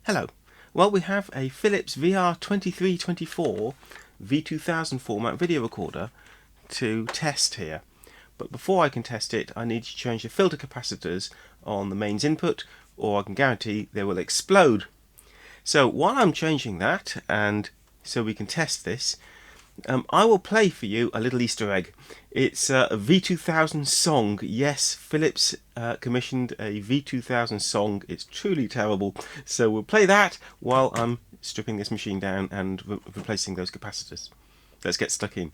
Hello. Well, we have a Philips VR2324 V2000 format video recorder to test here. But before I can test it, I need to change the filter capacitors on the mains input, or I can guarantee they will explode. So while I'm changing that, and so we can test this, I will play for you a little Easter egg. It's a V2000 song. Yes, Philips commissioned a V2000 song. It's truly terrible. So we'll play that while I'm stripping this machine down and replacing those capacitors. Let's get stuck in.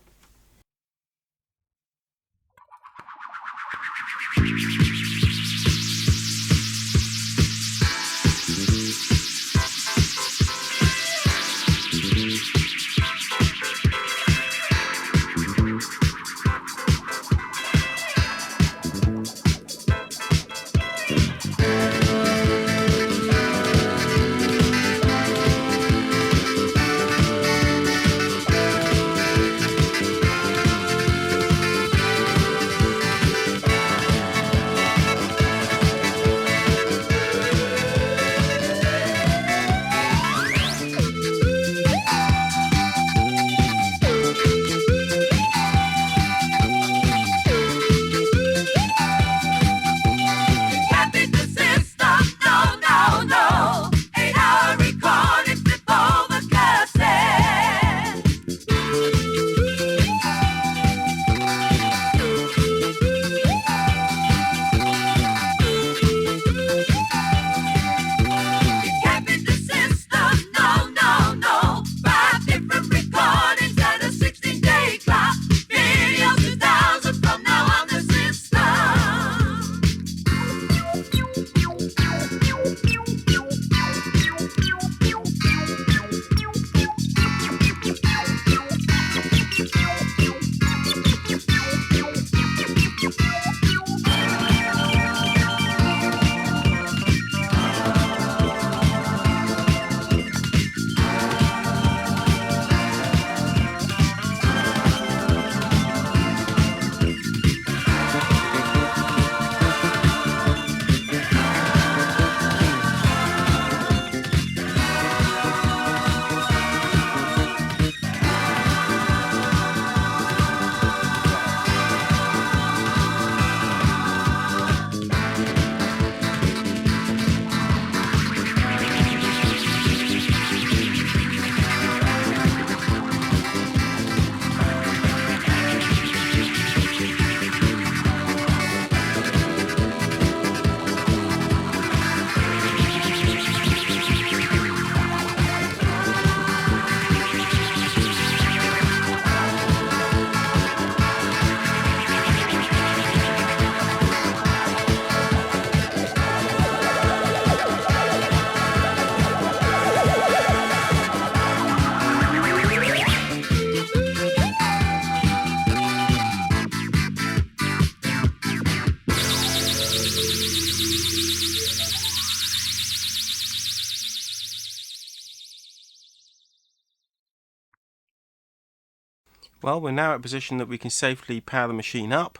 Well, we're now at a position that we can safely power the machine up.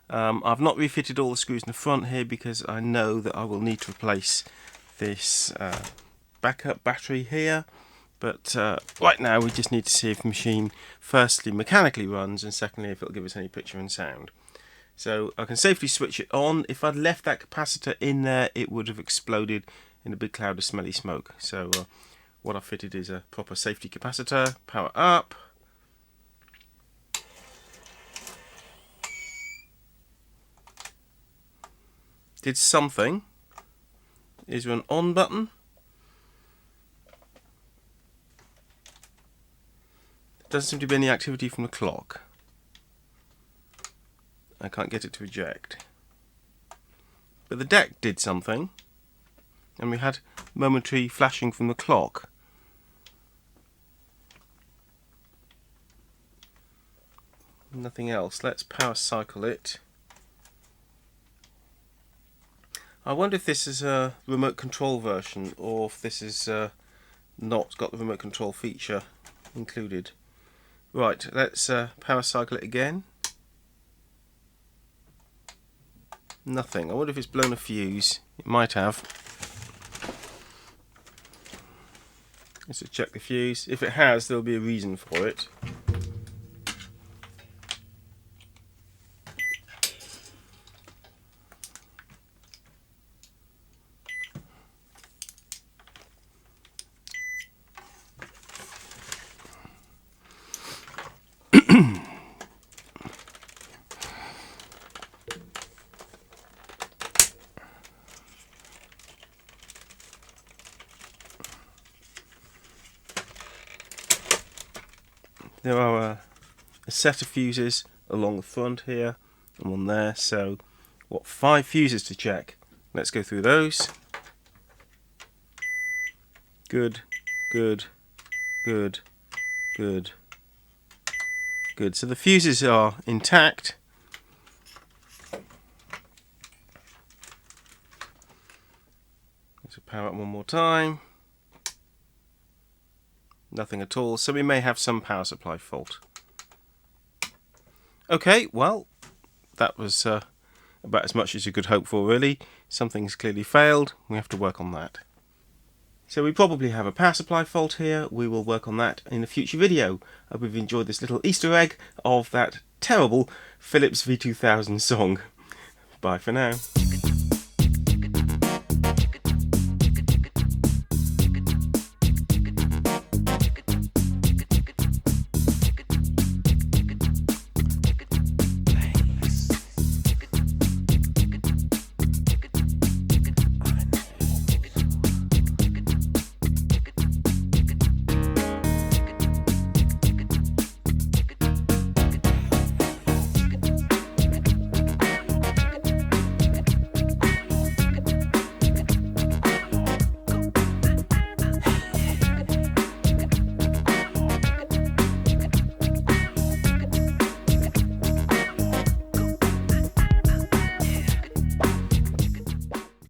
I've not refitted all the screws in the front here because I know that I will need to replace this backup battery here. But right now we just need to see if the machine firstly mechanically runs, and secondly if it'll give us any picture and sound. So I can safely switch it on. If I'd left that capacitor in there, it would have exploded in a big cloud of smelly smoke. So what I've fitted is a proper safety capacitor. Power up. Did something. Is there an on button? There doesn't seem to be any activity from the clock. I can't get it to eject. But the deck did something, and we had momentary flashing from the clock. Nothing else. Let's power cycle it. I wonder if this is a remote control version, or if this is not got the remote control feature included. Right, let's power cycle it again. Nothing. I wonder if it's blown a fuse. It might have. Let's just check the fuse. If it has, there'll be a reason for it. There are a set of fuses along the front here and one there, so what, 5 fuses to check. Let's go through those. Good, good, good, good, good. So the fuses are intact. Let's power up one more time. Nothing at all, so we may have some power supply fault. Okay, well, that was about as much as you could hope for, really. Something's clearly failed, we have to work on that. So we probably have a power supply fault here. We will work on that in a future video. I hope you've enjoyed this little Easter egg of that terrible Philips V2000 song. Bye for now.